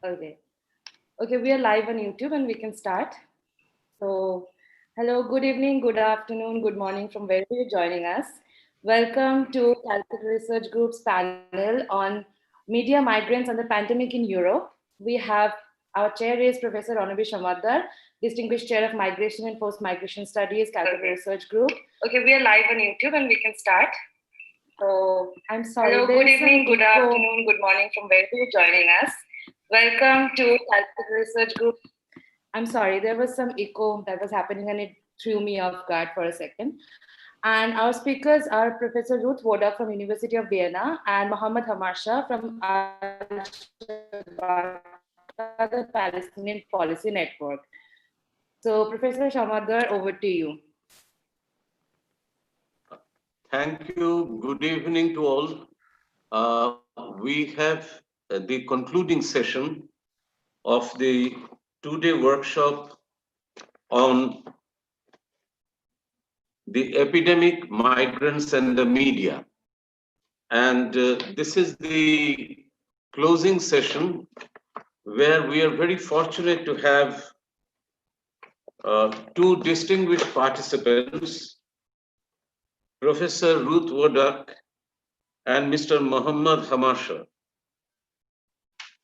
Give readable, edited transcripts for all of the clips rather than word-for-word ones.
Okay. Okay, we are live on YouTube and we can start. So, hello, good evening, good afternoon, good morning from wherever you're joining us. Welcome to Calcutta Research Group's panel on media migrants and the pandemic in Europe. We have our chair is Professor Ronabi Shamadar, Distinguished Chair of Migration and Post-Migration Studies, Calcutta Research Group. Okay, we are live on YouTube and we can start. So, I'm sorry. Hello, good evening, good afternoon, good morning from wherever you're joining us. Welcome to Calcutta Research Group. I'm sorry, there was some echo that was happening and it threw me off guard for a second. And our speakers are Professor Ruth Wodak from University of Vienna and Mohammed Hamarsha from Al-Shabaka, the Palestinian Policy Network. So, Professor Shamadar, over to you. Thank you. Good evening to all. We have the concluding session of the two-day workshop on the epidemic, migrants, and the media. And this is the closing session where we are very fortunate to have two distinguished participants, Professor Ruth Wodak and Mr. Mohammed Hamarsha.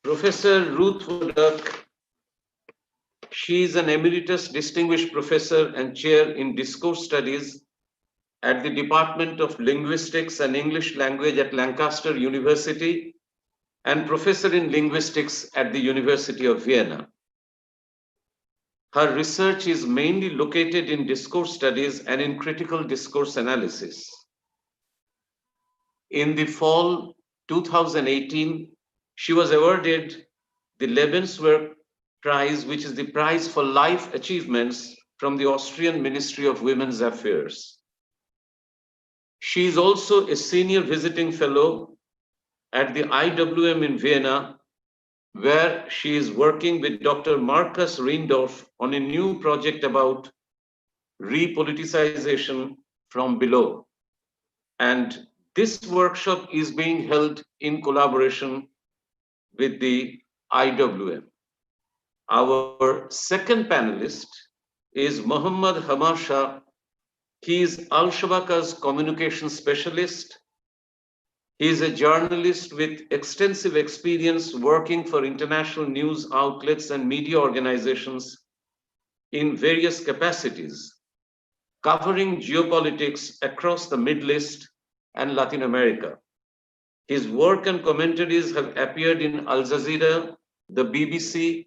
Professor Ruth Wodak, she is an emeritus distinguished professor and chair in discourse studies at the Department of Linguistics and English Language at Lancaster University and professor in linguistics at the University of Vienna. Her research is mainly located in discourse studies and in critical discourse analysis. In the fall 2018, she was awarded the Lebenswerk Prize, which is the prize for life achievements from the Austrian Ministry of Women's Affairs. She is also a senior visiting fellow at the IWM in Vienna, where she is working with Dr. Markus Reindorf on a new project about repoliticization from below. And this workshop is being held in collaboration with the IWM. Our second panelist is Mohammed Hamarsha. He is Al-Shabaka's communication specialist. He is a journalist with extensive experience working for international news outlets and media organizations in various capacities, covering geopolitics across the Middle East and Latin America. His work and commentaries have appeared in Al Jazeera, the BBC,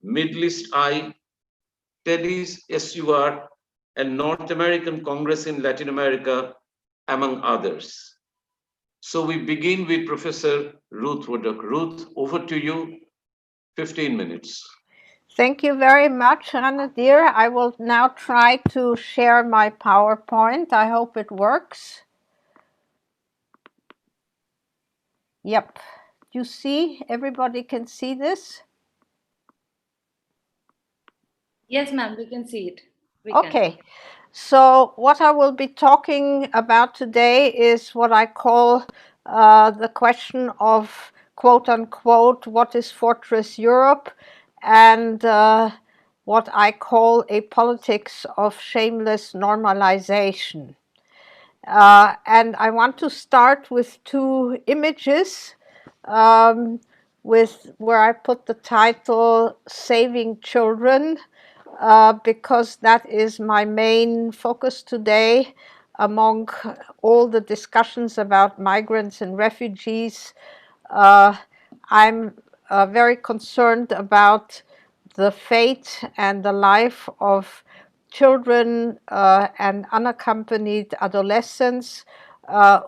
Middle East Eye, Teddy's SUR, and North American Congress in Latin America, among others. So we begin with Professor Ruth Wodak. Ruth, over to you, 15 minutes. Thank you very much, Ranadir. I will now try to share my PowerPoint. I hope it works. Yep. You see, everybody can see this? Yes, ma'am, we can see it. Okay. So what I will be talking about today is what I call the question of, quote unquote, what is Fortress Europe, and what I call a politics of shameless normalization. And I want to start with two images with where I put the title Saving Children, because that is my main focus today among all the discussions about migrants and refugees. I'm very concerned about the fate and the life of children and unaccompanied adolescents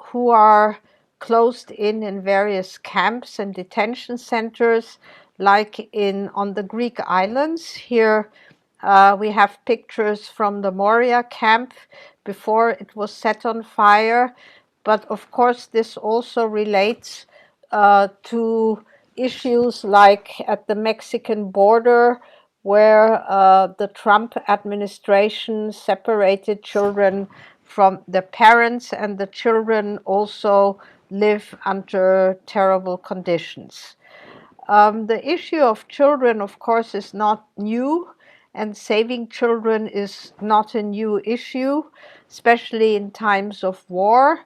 who are closed in various camps and detention centers, like on the Greek islands. Here we have pictures from the Moria camp before it was set on fire. But of course, this also relates to issues like at the Mexican border, where the Trump administration separated children from their parents, and the children also live under terrible conditions. The issue of children, of course, is not new, and saving children is not a new issue, especially in times of war.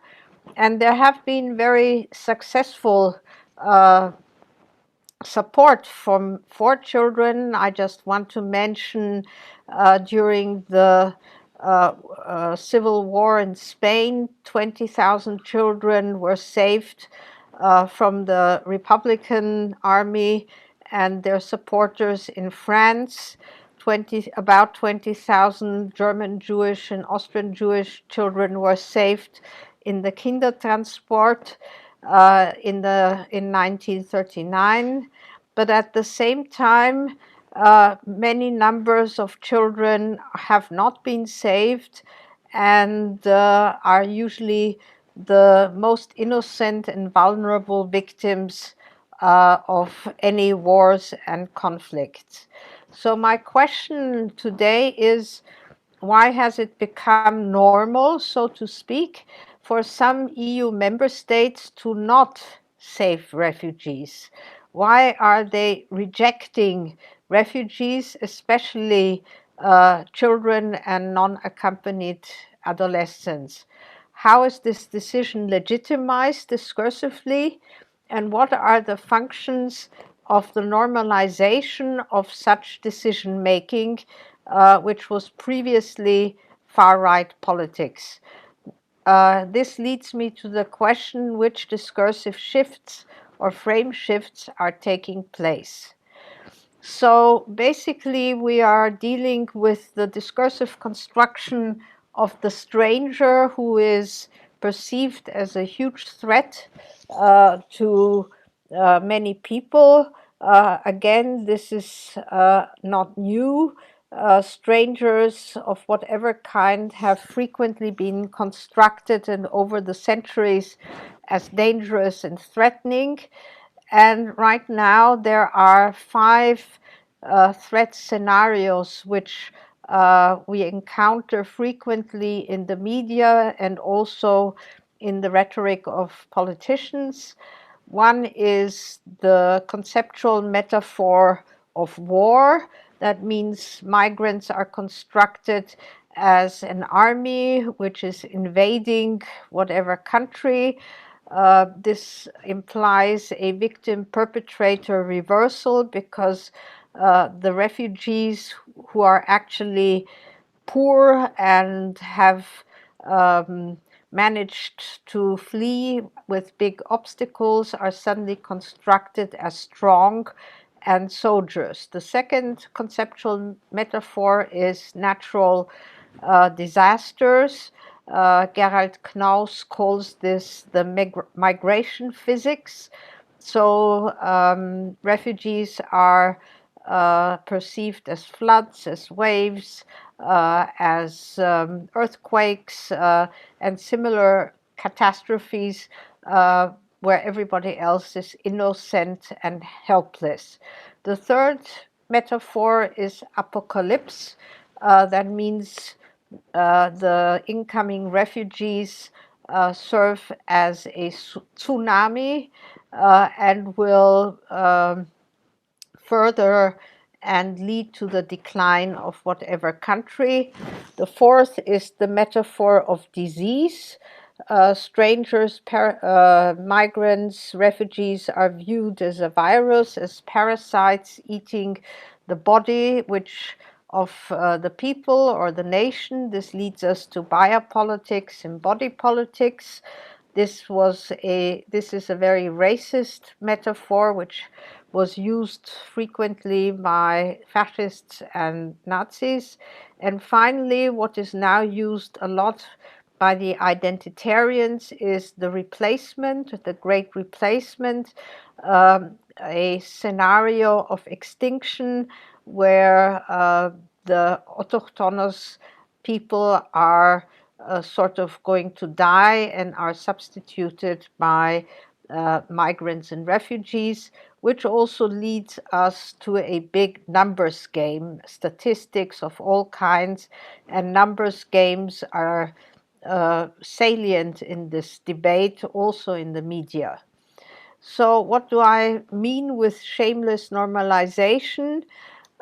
And there have been very successful support for children. I just want to mention during the civil war in Spain, 20,000 children were saved from the Republican army and their supporters in France. About 20,000 German Jewish and Austrian Jewish children were saved in the Kindertransport in 1939. But at the same time, many numbers of children have not been saved and are usually the most innocent and vulnerable victims of any wars and conflicts. So my question today is, why has it become normal, so to speak, for some EU member states to not save refugees? Why are they rejecting refugees, especially children and non-accompanied adolescents? How is this decision legitimized discursively? And what are the functions of the normalization of such decision making, which was previously far-right politics? This leads me to the question, which discursive shifts or frame shifts are taking place. So basically, we are dealing with the discursive construction of the stranger, who is perceived as a huge threat to many people. Again, this is not new. Strangers of whatever kind have frequently been constructed and over the centuries as dangerous and threatening. And right now there are 5 threat scenarios which we encounter frequently in the media and also in the rhetoric of politicians. One is the conceptual metaphor of war. That means migrants are constructed as an army which is invading whatever country. This implies a victim-perpetrator reversal, because the refugees who are actually poor and have managed to flee with big obstacles are suddenly constructed as strong and soldiers. The second conceptual metaphor is natural disasters. Gerald Knaus calls this the migration physics. So refugees are perceived as floods, as waves, as earthquakes, and similar catastrophes where everybody else is innocent and helpless. The third metaphor is apocalypse. That means the incoming refugees serve as a tsunami and will further and lead to the decline of whatever country. The fourth is the metaphor of disease. Strangers, migrants, refugees are viewed as a virus, as parasites eating the body of the people or the nation. This leads us to biopolitics and body politics. This is a very racist metaphor which was used frequently by fascists and Nazis. And finally, what is now used a lot by the identitarians is the replacement, the great replacement, a scenario of extinction where the autochthonous people are sort of going to die and are substituted by migrants and refugees, which also leads us to a big numbers game, statistics of all kinds, and numbers games are salient in this debate, also in the media. So what do I mean with shameless normalization?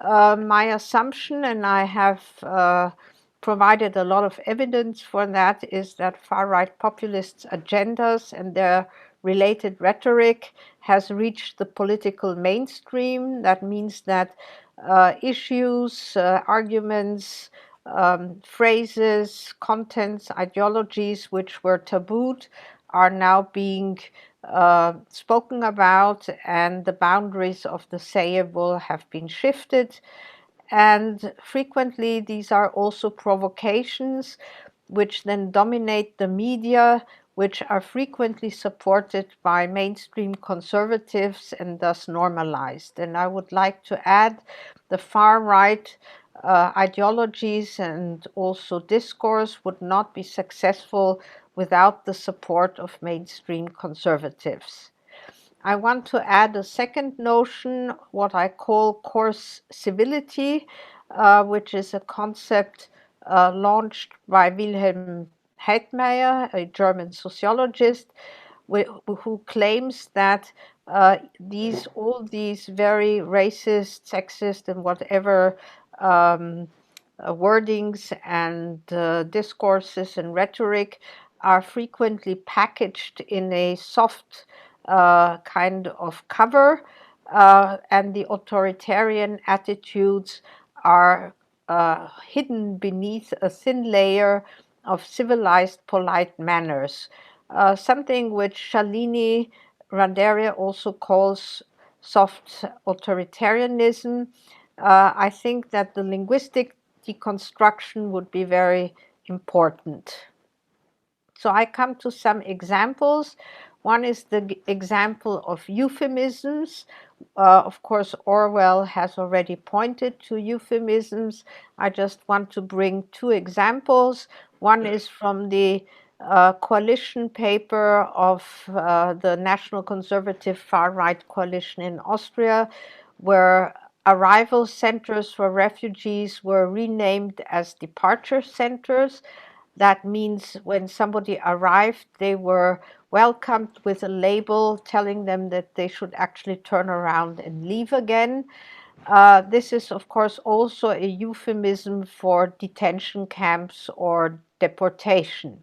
My assumption, and I have provided a lot of evidence for that, is that far-right populists' agendas and their related rhetoric has reached the political mainstream. That means that issues, arguments, phrases, contents, ideologies which were tabooed are now being spoken about, and the boundaries of the sayable have been shifted. And frequently, these are also provocations which then dominate the media, which are frequently supported by mainstream conservatives and thus normalized. And I would like to add the far right ideologies and also discourse would not be successful without the support of mainstream conservatives. I want to add a second notion, what I call coarse civility, which is a concept launched by Wilhelm Heidmeier, a German sociologist, who claims that all these very racist, sexist, and whatever um, wordings and discourses and rhetoric are frequently packaged in a soft kind of cover, and the authoritarian attitudes are hidden beneath a thin layer of civilized, polite manners. Something which Shalini Randeria also calls soft authoritarianism. I think that the linguistic deconstruction would be very important. So I come to some examples. One is the example of euphemisms. Of course, Orwell has already pointed to euphemisms. I just want to bring two examples. One is from the coalition paper of the National Conservative Far-Right Coalition in Austria, where arrival centers for refugees were renamed as departure centers. That means when somebody arrived, they were welcomed with a label telling them that they should actually turn around and leave again. This is, of course, also a euphemism for detention camps or deportation.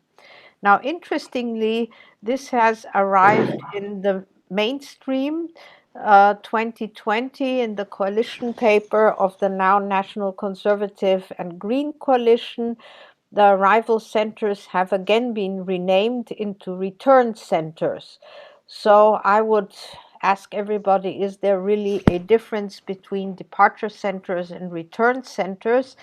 Now, interestingly, this has arrived in the mainstream 2020 in the coalition paper of the now National Conservative and Green Coalition. The arrival centers have again been renamed into return centers. So I would ask everybody, is there really a difference between departure centers and return centers?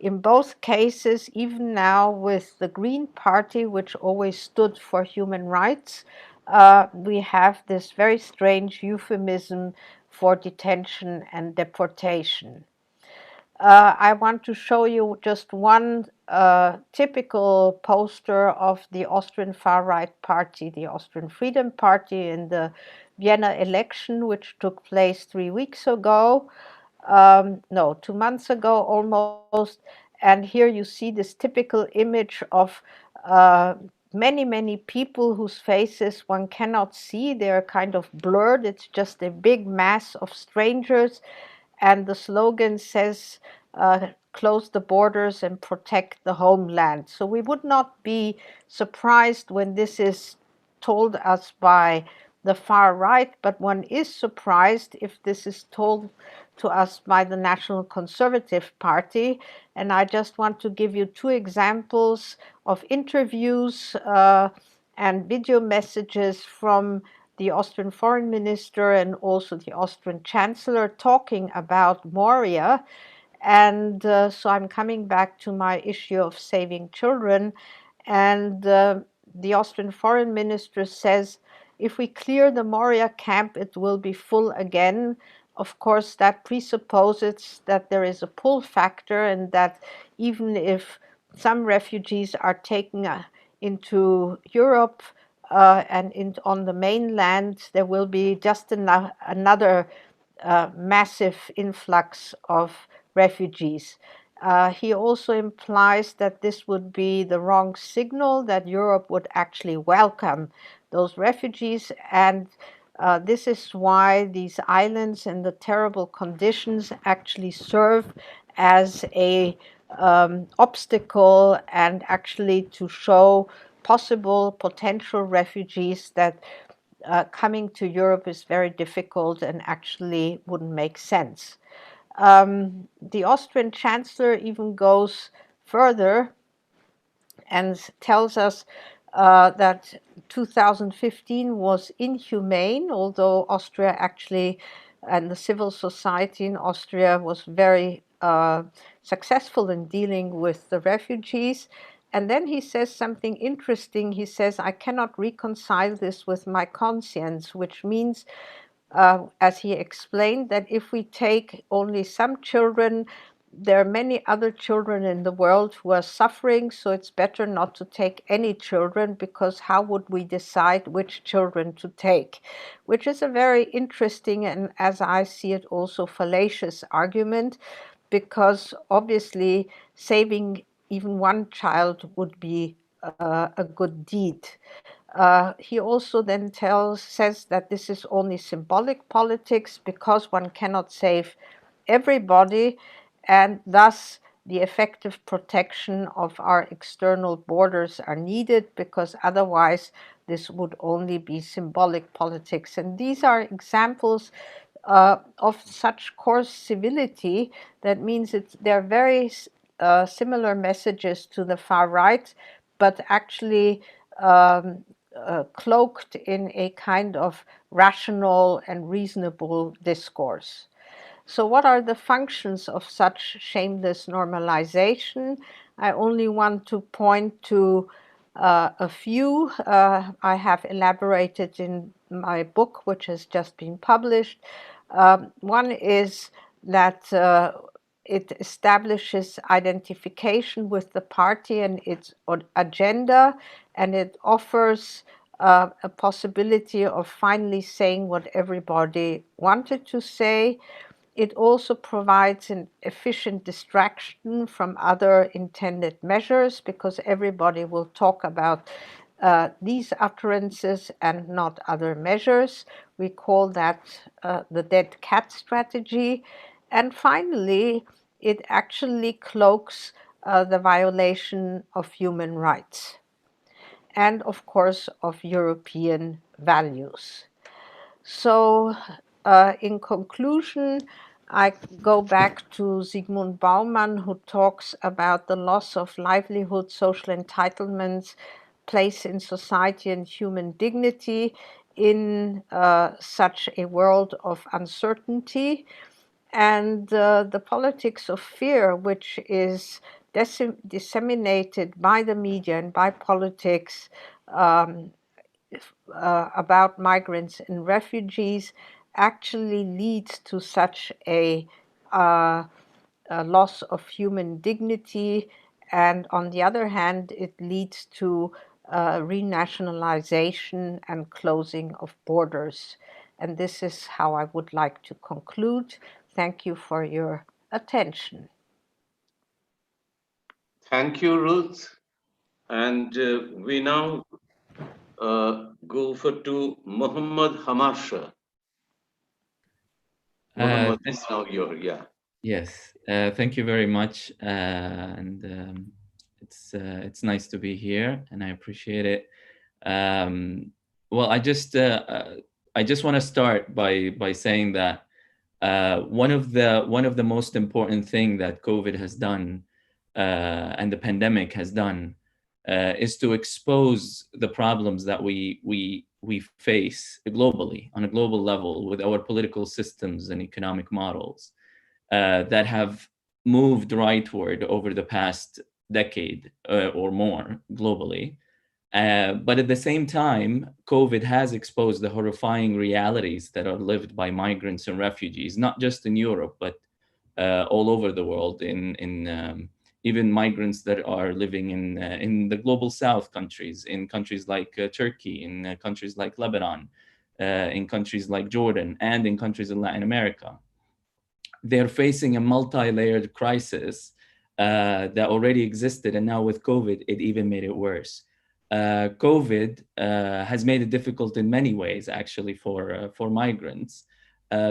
In both cases, even now with the Green Party, which always stood for human rights, we have this very strange euphemism for detention and deportation. I want to show you just one typical poster of the Austrian far-right party, the Austrian Freedom Party, in the Vienna election, which took place 3 weeks ago. No, 2 months ago almost. And here you see this typical image of many people whose faces one cannot see. They're kind of blurred. It's just a big mass of strangers. And the slogan says, close the borders and protect the homeland. So we would not be surprised when this is told us by the far right, but one is surprised if this is told to us by the National Conservative Party. And I just want to give you two examples of interviews and video messages from the Austrian foreign minister and also the Austrian chancellor talking about Moria. And so I'm coming back to my issue of saving children. And the Austrian foreign minister says, if we clear the Moria camp, it will be full again. Of course, that presupposes that there is a pull factor and that even if some refugees are taken into Europe and on the mainland, there will be just another massive influx of refugees. He also implies that this would be the wrong signal, that Europe would actually welcome those refugees. And This is why these islands and the terrible conditions actually serve as a obstacle, and actually to show possible potential refugees that coming to Europe is very difficult and actually wouldn't make sense. The Austrian Chancellor even goes further and tells us that 2015 was inhumane, although Austria actually, and the civil society in Austria was very successful in dealing with the refugees. And then he says something interesting. He says, I cannot reconcile this with my conscience, which means, as he explained, that if we take only some children, there are many other children in the world who are suffering, so it's better not to take any children, because how would we decide which children to take? Which is a very interesting and, as I see it, also fallacious argument, because obviously saving even one child would be a good deed. He also then says that this is only symbolic politics, because one cannot save everybody, and thus the effective protection of our external borders are needed, because otherwise this would only be symbolic politics. And these are examples of such coarse civility. That means they're very similar messages to the far right, but actually cloaked in a kind of rational and reasonable discourse. So what are the functions of such shameless normalization? I only want to point to a few. I have elaborated in my book, which has just been published. One is that it establishes identification with the party and its agenda, and it offers a possibility of finally saying what everybody wanted to say. It also provides an efficient distraction from other intended measures, because everybody will talk about these utterances and not other measures. We call that the dead cat strategy. And finally, it actually cloaks the violation of human rights and, of course, of European values. So, in conclusion, I go back to Zygmunt Bauman, who talks about the loss of livelihood, social entitlements, place in society, and human dignity in such a world of uncertainty. And the politics of fear, which is disseminated by the media and by politics, um, about migrants and refugees, actually leads to such a loss of human dignity. And on the other hand, it leads to renationalization and closing of borders. And this is how I would like to conclude. Thank you for your attention. Thank you, Ruth. And we now go for to Muhammad Hamasha. Muhammad, it's now your, yeah. Yes, thank you very much, and it's nice to be here, and I appreciate it. Um, well, I just want to start by saying that one of the most important thing that COVID has done and the pandemic has done is to expose the problems that we face globally on a global level with our political systems and economic models that have moved rightward over the past decade or more globally. But at the same time, COVID has exposed the horrifying realities that are lived by migrants and refugees, not just in Europe, but all over the world. Even migrants that are living in the global South countries, in countries like Turkey, in countries like Lebanon, in countries like Jordan, and in countries in Latin America. They're facing a multi-layered crisis that already existed, and now with COVID, it even made it worse. COVID has made it difficult in many ways, actually, for migrants.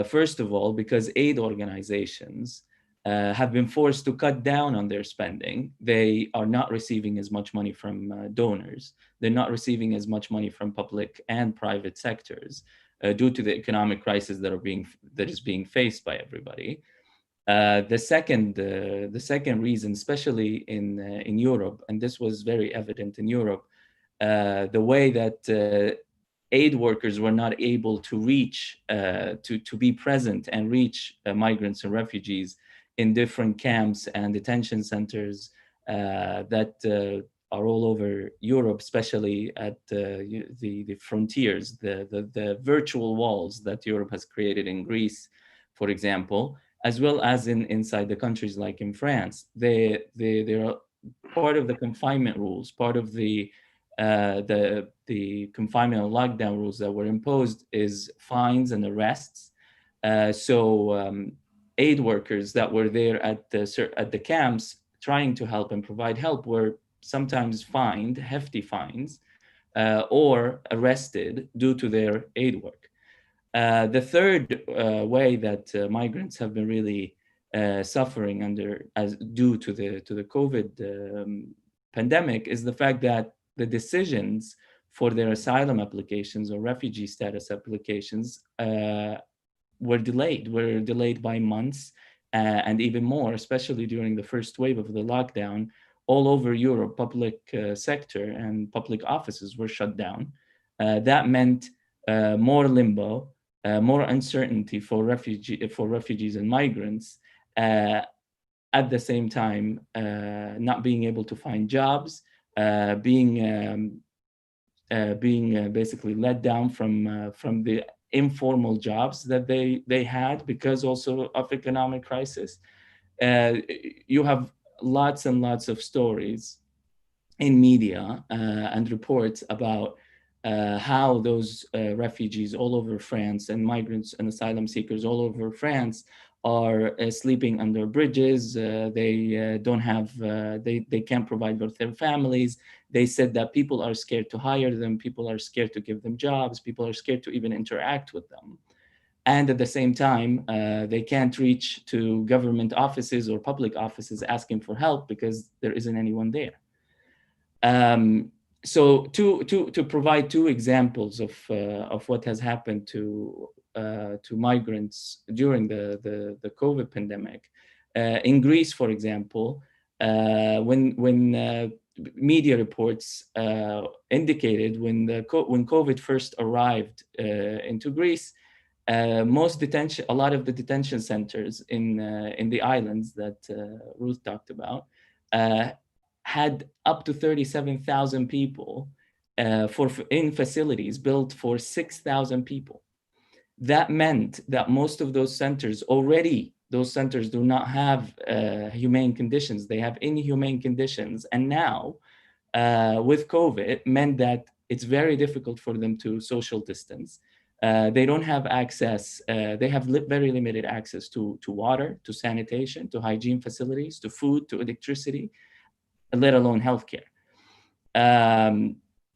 First of all, because aid organizations have been forced to cut down on their spending. They are not receiving as much money from donors. They're not receiving as much money from public and private sectors due to the economic crisis that is being faced by everybody. The second reason, especially in Europe, and this was very evident in Europe, the way that aid workers were not able to reach, to be present and reach migrants and refugees in different camps and detention centers that are all over Europe, especially at the frontiers, the virtual walls that Europe has created in Greece, for example, as well as inside the countries like in France. They're part of the confinement rules, part of the confinement and lockdown rules that were imposed is fines and arrests. So aid workers that were there at the camps trying to help and provide help were sometimes fined hefty fines or arrested due to their aid work. The third way that migrants have been really suffering due to the COVID pandemic is the fact that the decisions for their asylum applications or refugee status applications were delayed by months and even more, especially during the first wave of the lockdown. All over Europe, public sector and public offices were shut down. That meant more limbo, more uncertainty for refugees and migrants. At the same time, not being able to find jobs, being basically let down from the informal jobs that they had because also of economic crisis. You have lots and lots of stories in media and reports about how those refugees all over France and migrants and asylum seekers all over France are sleeping under bridges. They don't have, they can't provide for their families. They said that people are scared to hire them. People are scared to give them jobs. People are scared to even interact with them. And at the same time, they can't reach to government offices or public offices asking for help because there isn't anyone there. So to provide two examples of what has happened to migrants during the COVID pandemic, in Greece, for example, when media reports indicated when COVID first arrived into Greece, a lot of the detention centers in the islands that Ruth talked about had up to 37,000 people in facilities built for 6,000 people. That meant that most of those centers do not have humane conditions. They have inhumane conditions. And now with COVID, it meant that it's very difficult for them to social distance. They don't have access, they have very limited access to water, to sanitation, to hygiene facilities, to food, to electricity, let alone healthcare.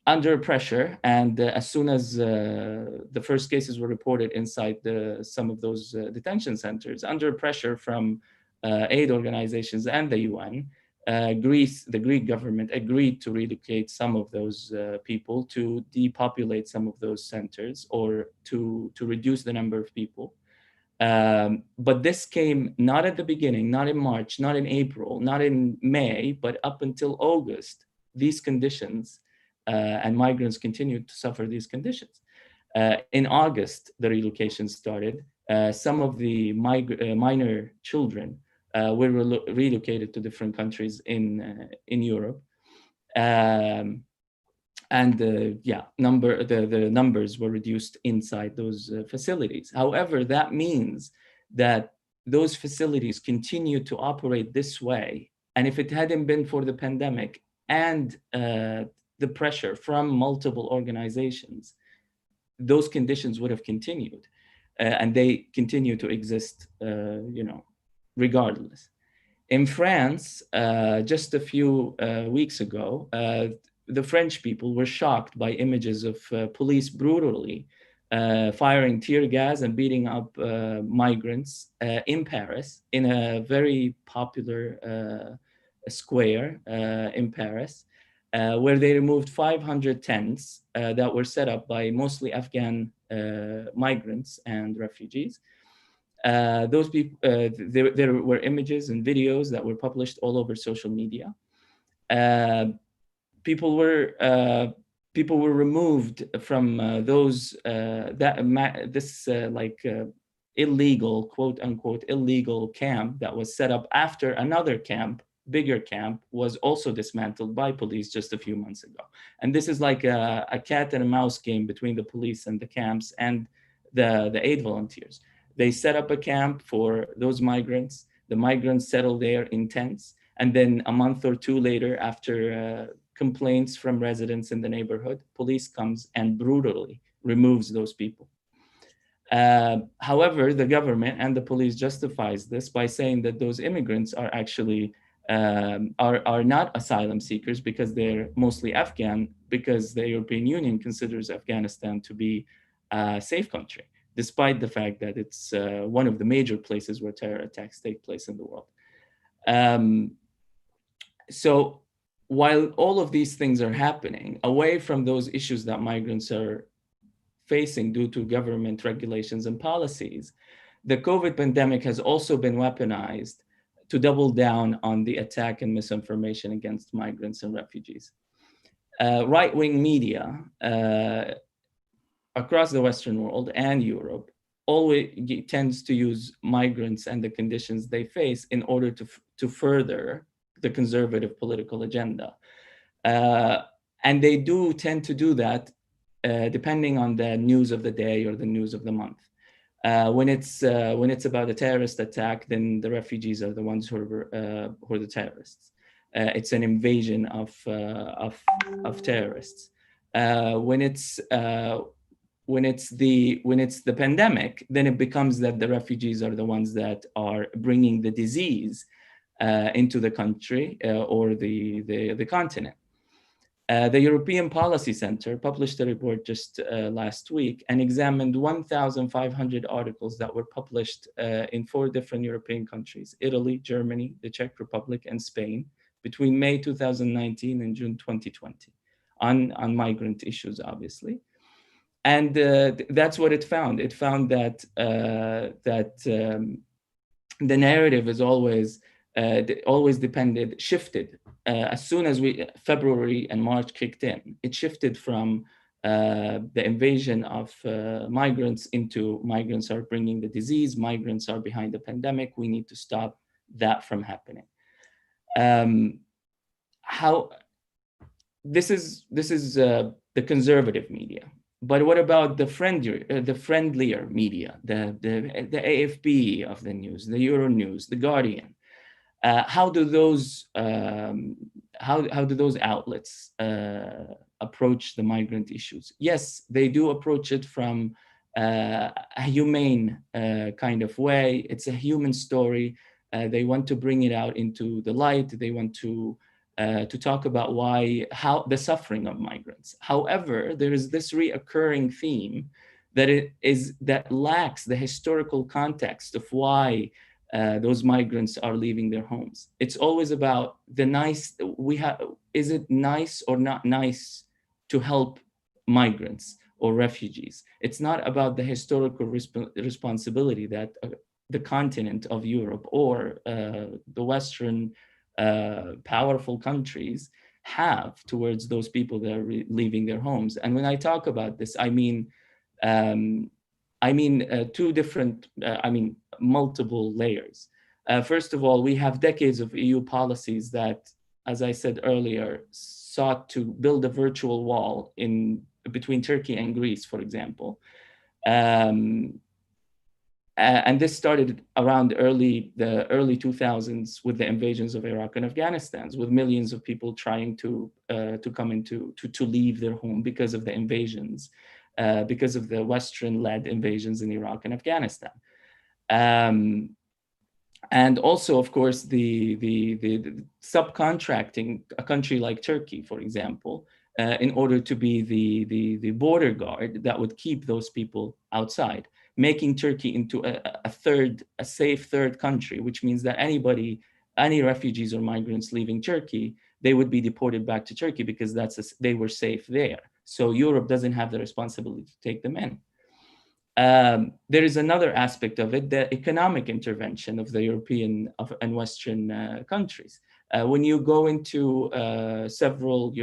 Under pressure, and as soon as the first cases were reported inside some of those detention centers, under pressure from aid organizations and the UN, the Greek government agreed to relocate some of those people, to depopulate some of those centers, or to reduce the number of people. But this came not at the beginning, not in March, not in April, not in May, but up until August. These conditions and migrants continued to suffer these conditions. In August, the relocation started. Some of the minor children were relocated to different countries in Europe. And the numbers were reduced inside those facilities. However, that means that those facilities continue to operate this way. And if it hadn't been for the pandemic and the pressure from multiple organizations, those conditions would have continued, and they continue to exist, regardless. In France, just a few weeks ago, the French people were shocked by images of police brutally firing tear gas and beating up migrants in Paris, in a very popular square in Paris, where they removed 500 tents that were set up by mostly Afghan migrants and refugees. Those people, there were images and videos that were published all over social media. Uh, people were people were removed from this illegal, quote unquote, illegal camp that was set up after another camp, bigger camp, was also dismantled by police just a few months ago. And this is like a cat and a mouse game between the police and the camps and the aid volunteers. They set up a camp for those migrants. The migrants settle there in tents. And then a month or two later, after complaints from residents in the neighborhood, police comes and brutally removes those people. However, the government and the police justifies this by saying that those immigrants are actually are not asylum seekers because they're mostly Afghan, because the European Union considers Afghanistan to be a safe country, despite the fact that it's one of the major places where terror attacks take place in the world. So while all of these things are happening, away from those issues that migrants are facing due to government regulations and policies, the COVID pandemic has also been weaponized to double down on the attack and misinformation against migrants and refugees. Right-wing media across the Western world and Europe always tends to use migrants and the conditions they face in order to further the conservative political agenda. And they do tend to do that depending on the news of the day or the news of the month. When it's about a terrorist attack, then the refugees are the ones who are the terrorists. It's an invasion of terrorists. When it's the pandemic, then it becomes that the refugees are the ones that are bringing the disease into the country or the continent. The European Policy Center published a report just last week and examined 1,500 articles that were published in 4 different European countries: Italy, Germany, the Czech Republic, and Spain, between May 2019 and June 2020, on migrant issues, obviously. And that's what it found. It found that the narrative is always shifted. As soon as February and March kicked in, it shifted from the invasion of migrants into migrants are bringing the disease, migrants are behind the pandemic, we need to stop that from happening. This is the conservative media. But what about the friendlier media, the AFP of the news, the Euronews, the Guardian? How do those outlets approach the migrant issues? Yes, they do approach it from a humane kind of way. It's a human story. They want to bring it out into the light. They want to talk about how the suffering of migrants. However, there is this reoccurring theme that lacks the historical context of why those migrants are leaving their homes. It's always about is it nice or not nice to help migrants or refugees? It's not about the historical responsibility that the continent of Europe or the Western powerful countries have towards those people that are leaving their homes. And when I talk about this, I mean multiple layers. First of all, we have decades of EU policies that, as I said earlier, sought to build a virtual wall between Turkey and Greece, for example. And this started around the early 2000s with the invasions of Iraq and Afghanistan, with millions of people trying to come to leave their home because of the invasions, because of the Western-led invasions in Iraq and Afghanistan. And also, of course, the subcontracting a country like Turkey, for example, in order to be the border guard that would keep those people outside, making Turkey into a safe third country, which means that any refugees or migrants leaving Turkey, they would be deported back to Turkey because they were safe there. So Europe doesn't have the responsibility to take them in. There is another aspect of it, the economic intervention of the European and Western countries. When you go into several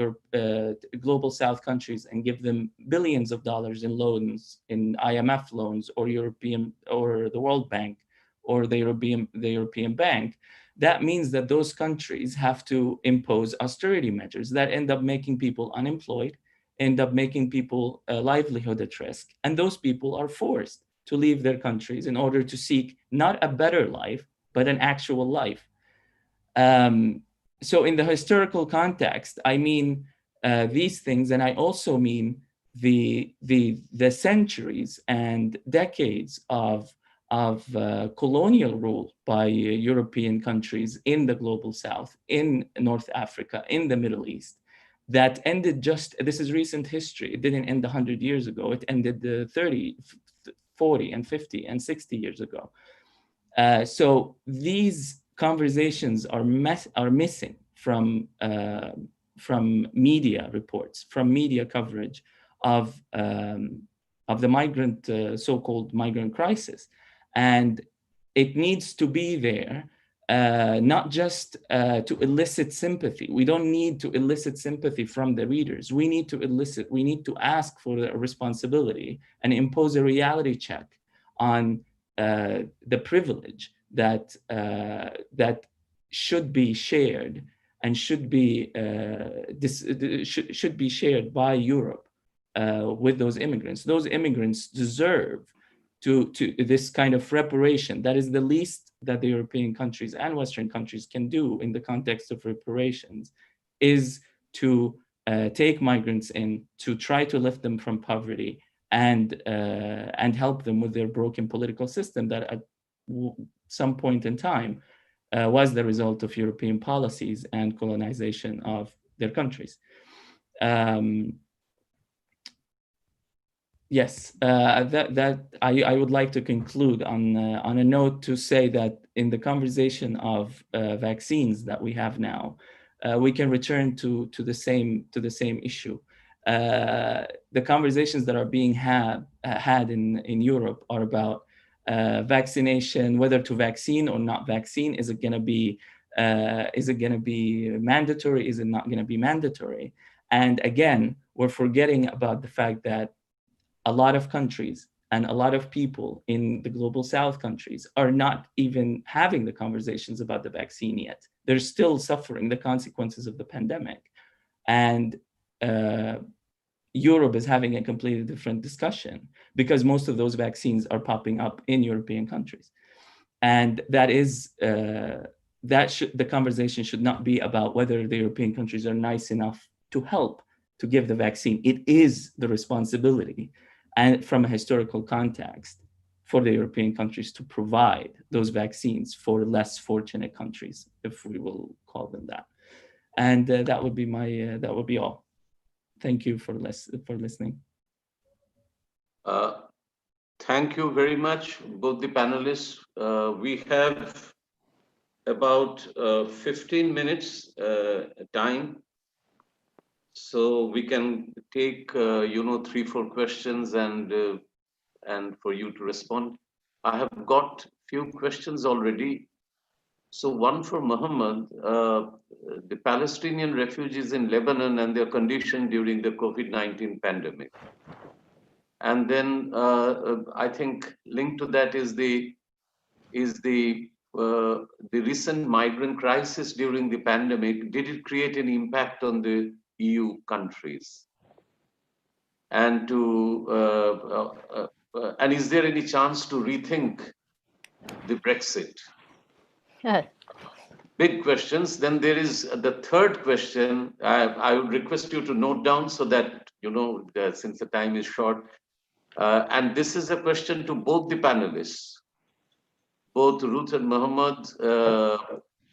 global South countries and give them billions of dollars in loans, in IMF loans, or the World Bank, or the European Bank, that means that those countries have to impose austerity measures that end up making people unemployed, end up making people a livelihood at risk. And those people are forced to leave their countries in order to seek not a better life, but an actual life. So in the historical context, I mean these things, and I also mean the centuries and decades of colonial rule by European countries in the global South, in North Africa, in the Middle East, that ended this is recent history. It didn't end 100 years ago. It ended 30, 40, and 50, and 60 years ago. So these conversations are missing from media reports, from media coverage of the so-called migrant crisis. And it needs to be there, not just to elicit sympathy. We don't need to elicit sympathy from the readers. We need to ask for a responsibility and impose a reality check on the privilege that should be shared and should be shared by Europe with those immigrants. Those immigrants deserve to this kind of reparation. That is the least that the European countries and Western countries can do in the context of reparations, is to take migrants in, to try to lift them from poverty, and help them with their broken political system that at some point in time was the result of European policies and colonization of their countries. Yes, I would like to conclude on a note to say that in the conversation of vaccines that we have now, we can return to the same issue. The conversations that are being had in Europe are about vaccination, whether to vaccine or not vaccine. Is it going to be mandatory? Is it not going to be mandatory? And again, we're forgetting about the fact that a lot of countries and a lot of people in the global South countries are not even having the conversations about the vaccine yet. They're still suffering the consequences of the pandemic. And Europe is having a completely different discussion because most of those vaccines are popping up in European countries. And the conversation should not be about whether the European countries are nice enough to help to give the vaccine. It is the responsibility, and from a historical context, for the European countries to provide those vaccines for less fortunate countries, if we will call them that. And that would be all. Thank you for listening. Thank you very much, both the panelists. We have about 15 minutes time, so we can take 3-4 questions and for you to respond. I have got few questions already. So one for Muhammad, the Palestinian refugees in Lebanon and their condition during the COVID-19 pandemic. And then I think linked to that is the recent migrant crisis during the pandemic. Did it create any impact on the EU countries? And and is there any chance to rethink the Brexit? Big questions. Then there is the third question. I would request you to note down so that, since the time is short. And this is a question to both the panelists, both Ruth and Muhammad.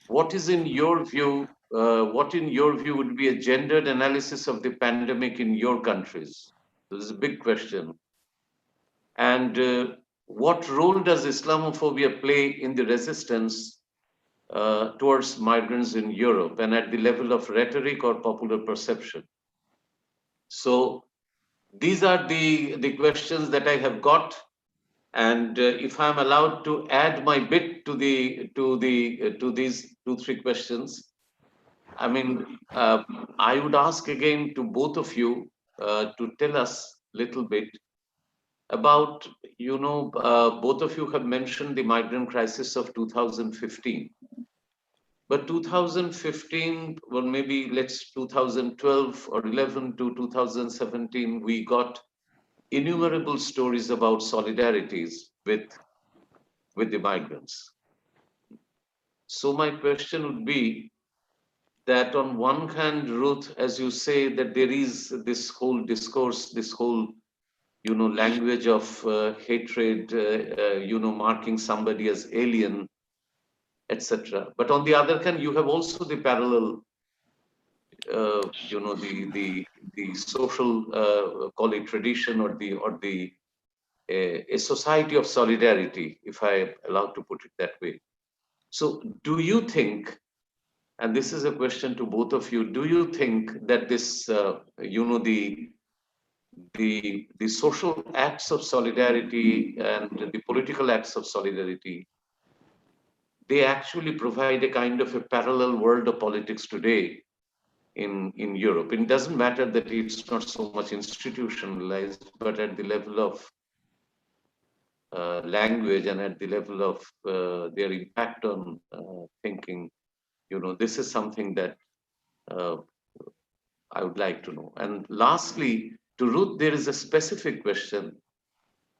What is, in your view, what in your view would be a gendered analysis of the pandemic in your countries? This is a big question. And what role does Islamophobia play in the resistance towards migrants in Europe and at the level of rhetoric or popular perception? So these are the questions that I have got. And if I'm allowed to add my bit to these 2, 3 questions, I mean, I would ask again to both of you to tell us a little bit about, both of you have mentioned the migrant crisis of 2015. But 2015, well, maybe let's 2012 or 11 to 2017, we got innumerable stories about solidarities with the migrants. So my question would be that on one hand, Ruth, as you say, that there is this whole discourse, this whole, language of hatred, marking somebody as alien, etc. But on the other hand, you have also the parallel, the social, call it tradition, or the a society of solidarity, if I am allowed to put it that way. So, do you think, and this is a question to both of you, do you think that this, the social acts of solidarity and the political acts of solidarity, they actually provide a kind of a parallel world of politics today in Europe? It doesn't matter that it's not so much institutionalized, but at the level of language and at the level of their impact on thinking, this is something that uh, I would like to know. And lastly, to Ruth, there is a specific question.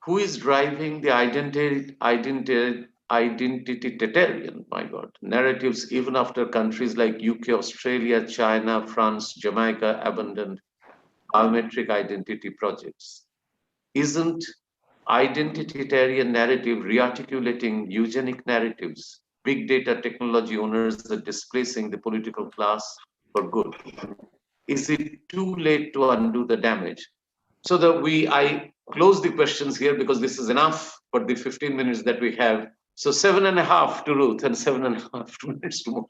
Who is driving the identitarian, my God, narratives even after countries like UK, Australia, China, France, Jamaica abandoned biometric identity projects? Isn't identitarian narrative rearticulating eugenic narratives? Big data technology owners are displacing the political class for good. Is it too late to undo the damage? So that I close the questions here because this is enough for the 15 minutes that we have. So 7.5 to Ruth and 7.5 minutes to more.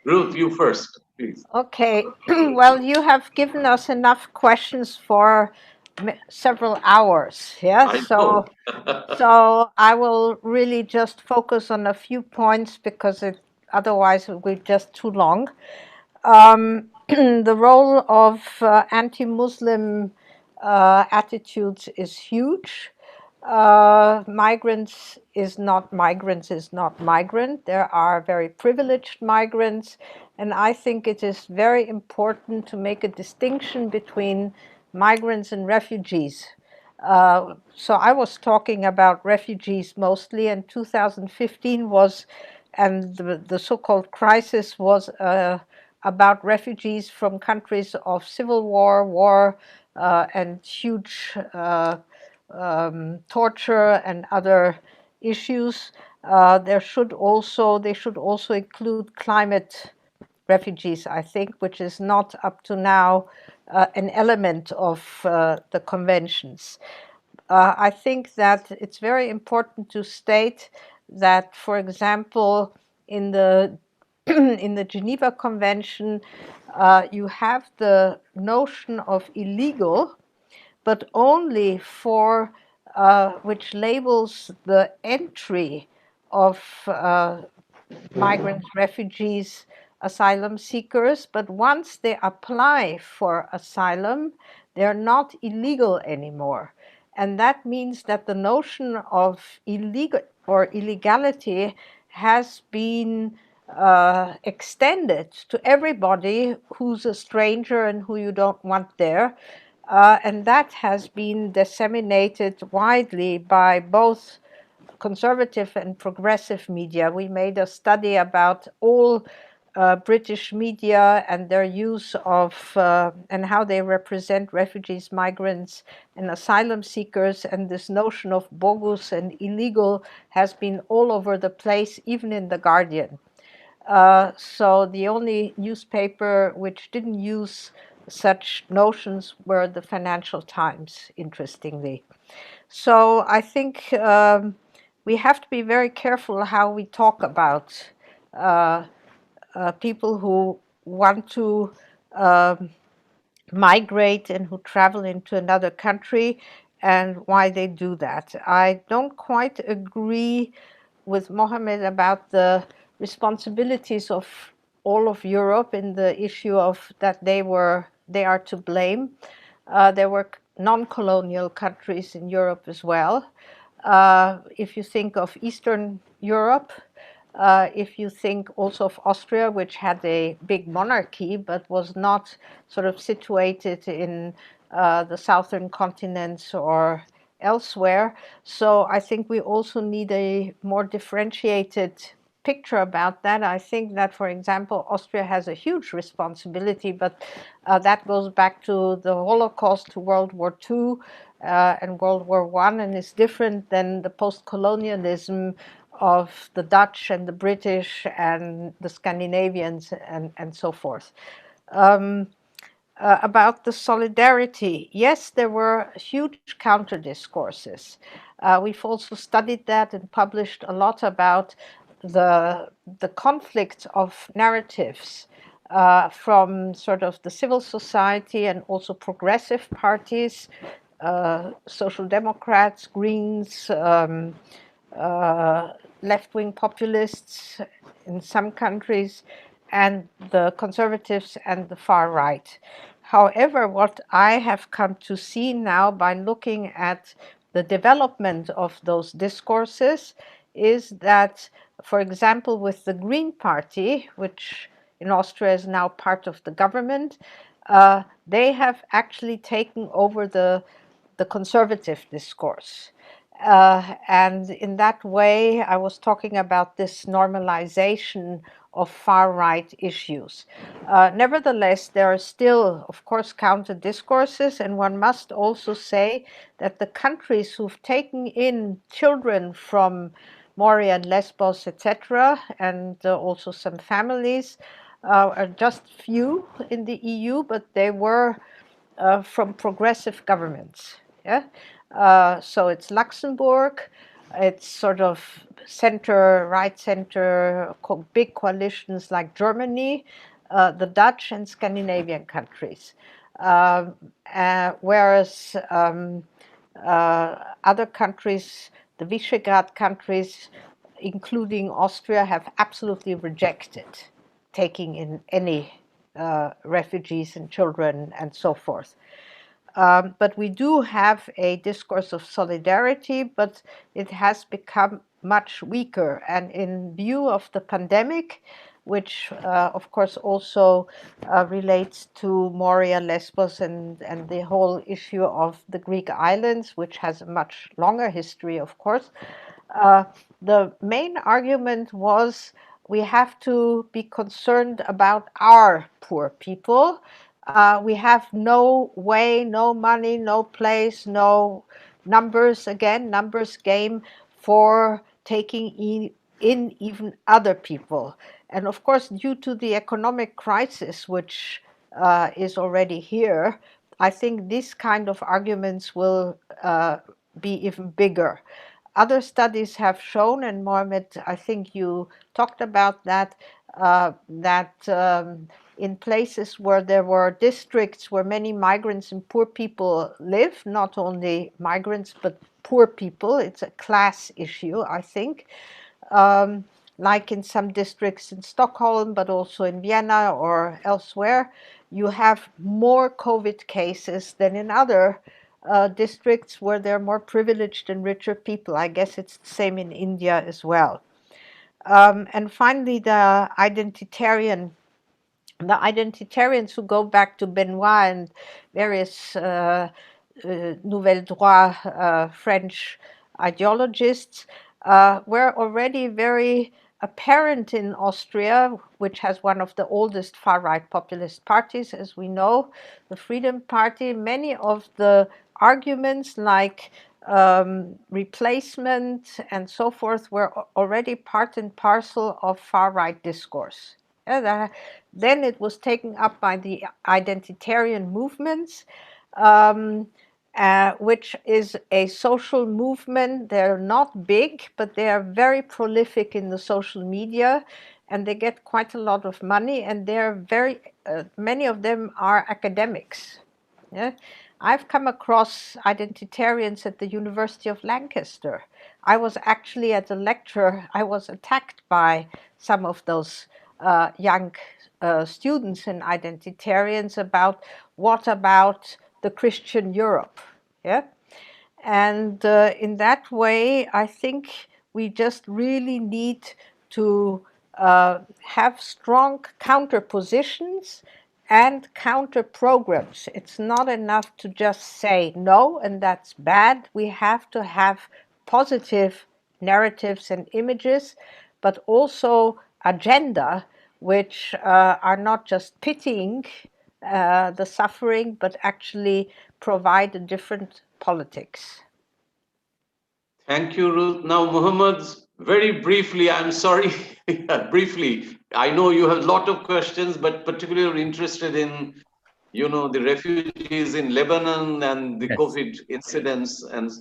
Ruth, you first, please. Okay, well, you have given us enough questions for several hours. Yeah, I know. so I will really just focus on a few points because otherwise it will be just too long. The role of anti-Muslim attitudes is huge. Migrants is not migrant. There are very privileged migrants, and I think it is very important to make a distinction between migrants and refugees. So I was talking about refugees mostly, and 2015 was, and the so-called crisis was about refugees from countries of civil war, and huge torture and other issues. They should also include climate refugees, I think, which is not up to now an element of the conventions. I think that it's very important to state that, for example, in the in the Geneva Convention, you have the notion of illegal, but only for which labels the entry of migrants, refugees, asylum seekers. But once they apply for asylum, they're not illegal anymore. And that means that the notion of illegal or illegality has been extended to everybody who's a stranger and who you don't want there. And that has been disseminated widely by both conservative and progressive media. We made a study about all British media and their use of and how they represent refugees, migrants, and asylum seekers. And this notion of bogus and illegal has been all over the place, even in The Guardian. So the only newspaper which didn't use such notions were the Financial Times, interestingly. So I think we have to be very careful how we talk about uh, people who want to migrate and who travel into another country and why they do that. I don't quite agree with Mohammed about the responsibilities of all of Europe in the issue of that they are to blame. There were non-colonial countries in Europe as well. If you think of Eastern Europe, if you think also of Austria, which had a big monarchy but was not sort of situated in the southern continents or elsewhere. So I think we also need a more differentiated picture about that. I think that, for example, Austria has a huge responsibility, but that goes back to the Holocaust, to World War II and World War I, and is different than the post-colonialism of the Dutch and the British and the Scandinavians and so forth. About the solidarity, yes, there were huge counter discourses. We've also studied that and published a lot about the conflict of narratives from sort of the civil society and also progressive parties, social democrats, Greens, left-wing populists in some countries, and the conservatives and the far right. However, what I have come to see now by looking at the development of those discourses is that, for example, with the Green Party, which in Austria is now part of the government, they have actually taken over the conservative discourse. And in that way, I was talking about this normalization of far right issues. Nevertheless, there are still, of course, counter discourses, and one must also say that the countries who've taken in children from Moria and Lesbos, etc., and also some families, are just few in the EU, but they were from progressive governments. Yeah, so it's Luxembourg, it's sort of center, right center, big coalitions like Germany, the Dutch and Scandinavian countries. Whereas other countries, the Visegrad countries, including Austria, have absolutely rejected taking in any refugees and children and so forth. But we do have a discourse of solidarity, but it has become much weaker. And in view of the pandemic, which of course also relates to Moria, Lesbos, and the whole issue of the Greek islands, which has a much longer history, of course, uh, the main argument was we have to be concerned about our poor people. We have no way, no money, no place, no numbers, again, numbers game for taking in even other people. And of course, due to the economic crisis, which is already here, I think these kind of arguments will be even bigger. Other studies have shown, and Mohammed, I think you talked about that, in places where there were districts where many migrants and poor people live, not only migrants but poor people, it's a class issue, I think. Um, like in some districts in Stockholm, but also in Vienna or elsewhere, you have more COVID cases than in other districts where there are more privileged and richer people. I guess it's the same in India as well. And finally, the identitarians who go back to Benoit and various Nouvelle Droit French ideologists were already very apparent in Austria, which has one of the oldest far-right populist parties, as we know, the Freedom Party. Many of the arguments like replacement and so forth were already part and parcel of far-right discourse. Then it was taken up by the identitarian movements, um, which is a social movement. They're not big, but they are very prolific in the social media, and they get quite a lot of money, and they're many of them are academics. Yeah? I've come across identitarians at the University of Lancaster. I was actually at a lecture, I was attacked by some of those young students and identitarians about what about the Christian Europe. Yeah? And in that way, I think we just really need to have strong counter positions and counter programs. It's not enough to just say no, and that's bad. We have to have positive narratives and images, but also agenda, which are not just pitying the suffering, but actually provide a different politics. Thank you, Ruth. Now, Muhammad, very briefly, I'm sorry, briefly, I know you have a lot of questions, but particularly interested in, the refugees in Lebanon and the Yes. COVID incidents and,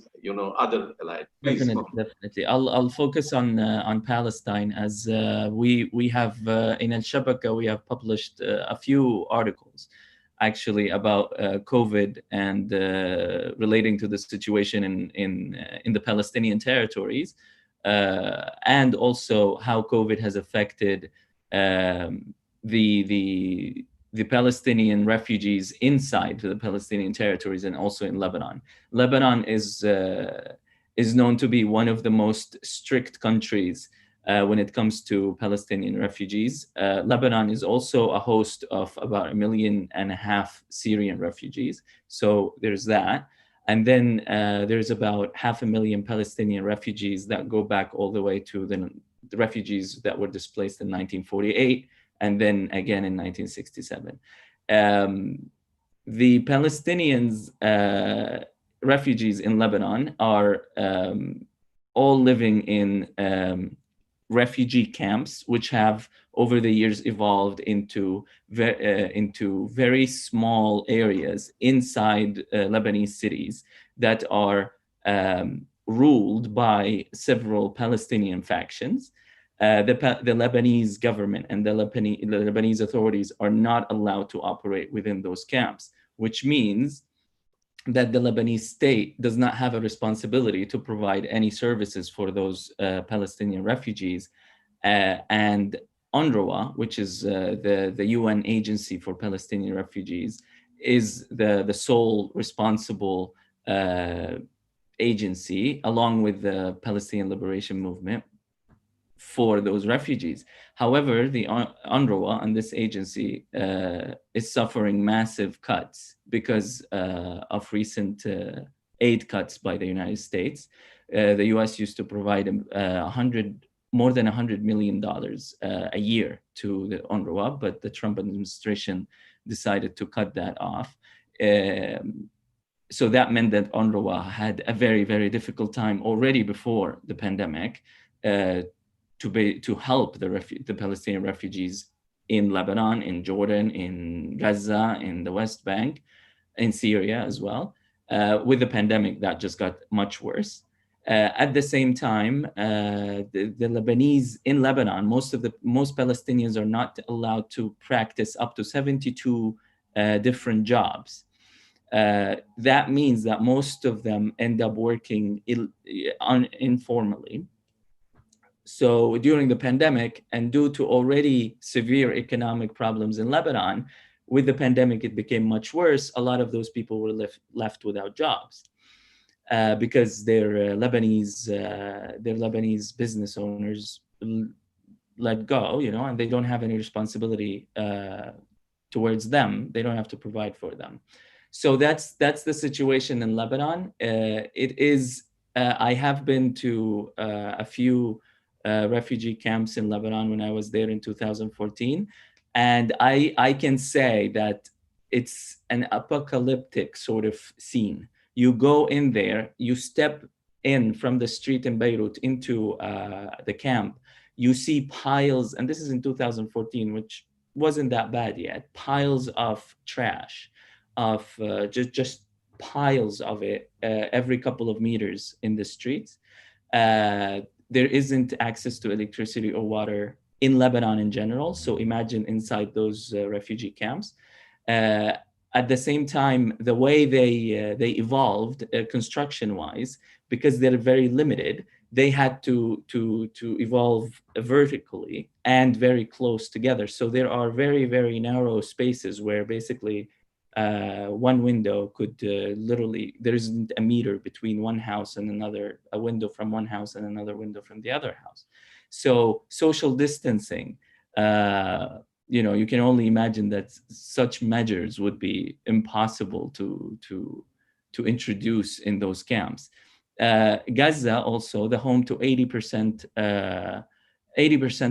other allied. Please. Definitely. I'll focus on Palestine, as we have in Al Shabaka we have published a few articles actually about COVID and relating to the situation in the Palestinian territories, and also how COVID has affected um, the Palestinian refugees inside the Palestinian territories and also in Lebanon. Lebanon is known to be one of the most strict countries when it comes to Palestinian refugees. Lebanon is also a host of about 1.5 million Syrian refugees. So there's that. And then there's about 500,000 Palestinian refugees that go back all the way to the refugees that were displaced in 1948 and then again in 1967. The Palestinians, refugees in Lebanon, are all living in refugee camps, which have over the years evolved into very small areas inside Lebanese cities that are ruled by several Palestinian factions. The Lebanese government and the Lebanese authorities are not allowed to operate within those camps, which means that the Lebanese state does not have a responsibility to provide any services for those Palestinian refugees. And UNRWA, which is the UN agency for Palestinian refugees, is the sole responsible agency, along with the Palestinian Liberation Movement, for those refugees. However, the UNRWA and this agency is suffering massive cuts because of recent aid cuts by the United States. The US used to provide more than $100 million a year to the UNRWA, but the Trump administration decided to cut that off. So that meant that UNRWA had a very, very difficult time already before the pandemic to help the Palestinian refugees in Lebanon, in Jordan, in Gaza, in the West Bank, in Syria as well. With the pandemic, that just got much worse. At the same time, the Lebanese in Lebanon, most Palestinians are not allowed to practice up to 72 different jobs. That means that most of them end up working informally. So during the pandemic, and due to already severe economic problems in Lebanon, with the pandemic, it became much worse. A lot of those people were left without jobs because their Lebanese business owners let go, and they don't have any responsibility towards them. They don't have to provide for them. So that's the situation in Lebanon. It is. I have been to a few refugee camps in Lebanon when I was there in 2014. And I can say that it's an apocalyptic sort of scene. You go in there, you step in from the street in Beirut into the camp, you see piles, and this is in 2014, which wasn't that bad yet, piles of trash, of just piles of it every couple of meters in the streets. There isn't access to electricity or water in Lebanon in general. So imagine inside those refugee camps. Uh, at the same time, the way they evolved construction-wise, because they're very limited, they had to evolve vertically and very close together. So there are very, very narrow spaces where basically one window could literally, there isn't a meter between one house and another, a window from one house and another window from the other house. So social distancing, you can only imagine that such measures would be impossible to introduce in those camps. Gaza also, the home to 80%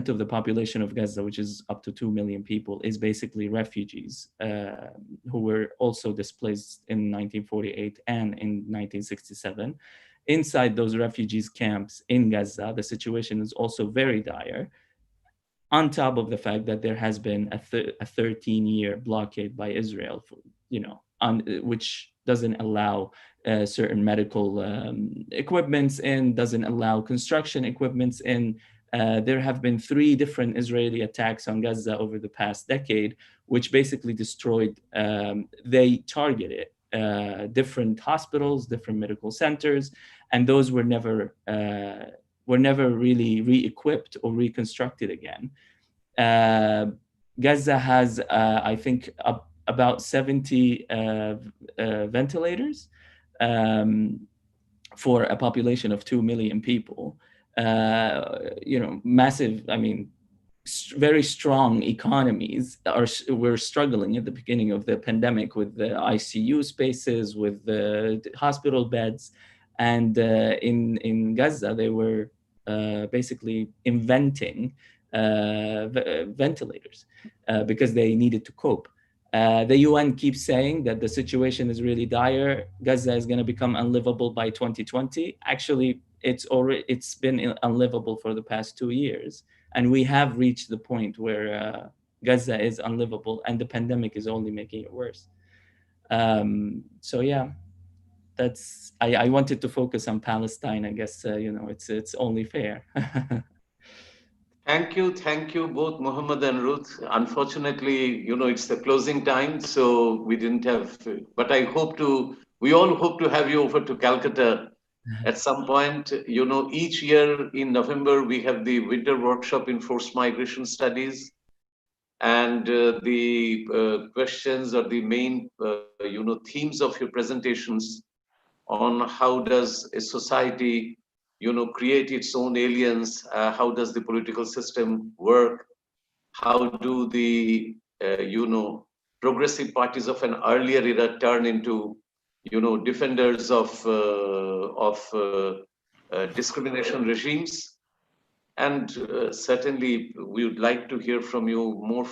of the population of Gaza, which is up to 2 million people, is basically refugees who were also displaced in 1948 and in 1967. Inside those refugees camps in Gaza, the situation is also very dire, on top of the fact that there has been a 13-year blockade by Israel, which doesn't allow certain medical equipments in, doesn't allow construction equipments in. There have been 3 different Israeli attacks on Gaza over the past decade, which basically destroyed, they targeted different hospitals, different medical centers, and those were never really re-equipped or reconstructed again. Gaza has, I think, about 70 ventilators for a population of 2 million people. Massive, very strong economies were struggling at the beginning of the pandemic with the ICU spaces, with the hospital beds. And in Gaza, they were basically inventing ventilators because they needed to cope. The UN keeps saying that the situation is really dire. Gaza is going to become unlivable by 2020. Actually, it's been unlivable for the past 2 years, and we have reached the point where Gaza is unlivable, and the pandemic is only making it worse. So yeah, that's I wanted to focus on Palestine. I guess it's only fair. Thank you both, Mohammed and Ruth. Unfortunately, it's the closing time, so we didn't have, but we all hope to have you over to Calcutta at some point. Each year in November, we have the winter workshop in forced migration studies. And the questions or the main, themes of your presentations on how does a society create its own aliens, how does the political system work, how do the progressive parties of an earlier era turn into defenders of discrimination regimes. And certainly we would like to hear from you more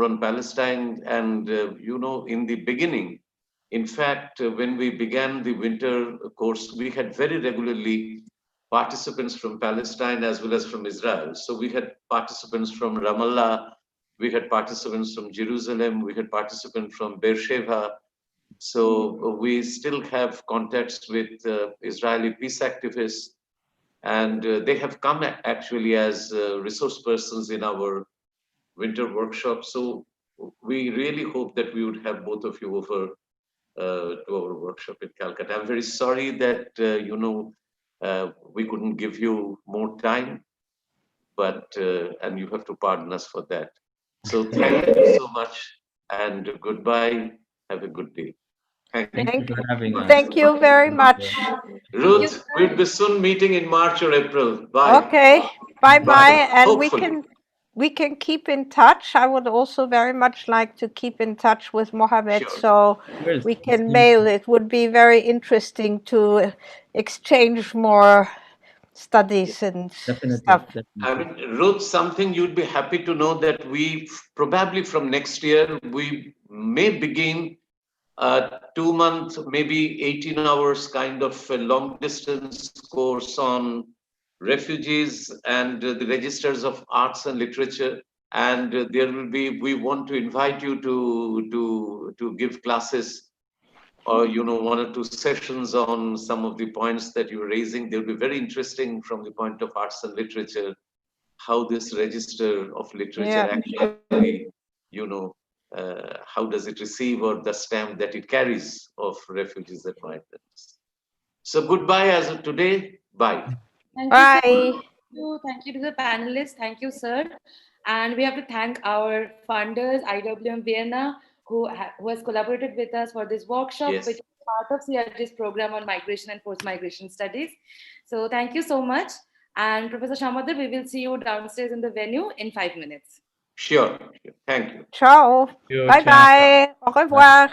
on Palestine. And in the beginning, in fact, when we began the winter course, we had very regularly participants from Palestine as well as from Israel. So we had participants from Ramallah, we had participants from Jerusalem, we had participants from Beersheba. So we still have contacts with Israeli peace activists, and they have come actually as resource persons in our winter workshop. So we really hope that we would have both of you over to our workshop in Calcutta. I'm very sorry that we couldn't give you more time, but and you have to pardon us for that. So thank you so much, and goodbye. Have a good day. Thank you for having us. Thank you very much. Ruth, we'll be soon meeting in March or April. Bye. Okay. Bye. And Hopefully. we can keep in touch. I would also very much like to keep in touch with Mohammed, Sure. so we can mail. It would be very interesting to exchange more studies and stuff. Definitely. Ruth, something you'd be happy to know that we probably from next year, we may begin a 2-month, maybe 18 hours kind of a long distance course on refugees and the registers of arts and literature. And there will be, we want to invite you to give classes or, 1 or 2 sessions on some of the points that you're raising. They'll be very interesting from the point of arts and literature, how this register of literature actually, how does it receive or the stamp that it carries of refugees and migrants. So goodbye as of today. Bye. Thank you so Bye. much. Thank you to the panelists. Thank you, sir. And we have to thank our funders, IWM Vienna, who has collaborated with us for this workshop, Yes. which is part of CRG's program on migration and forced migration studies. So thank you so much. And Professor Shamadar, we will see you downstairs in the venue in 5 minutes. Sure. Thank you. Ciao. Ciao. Bye bye. Au revoir.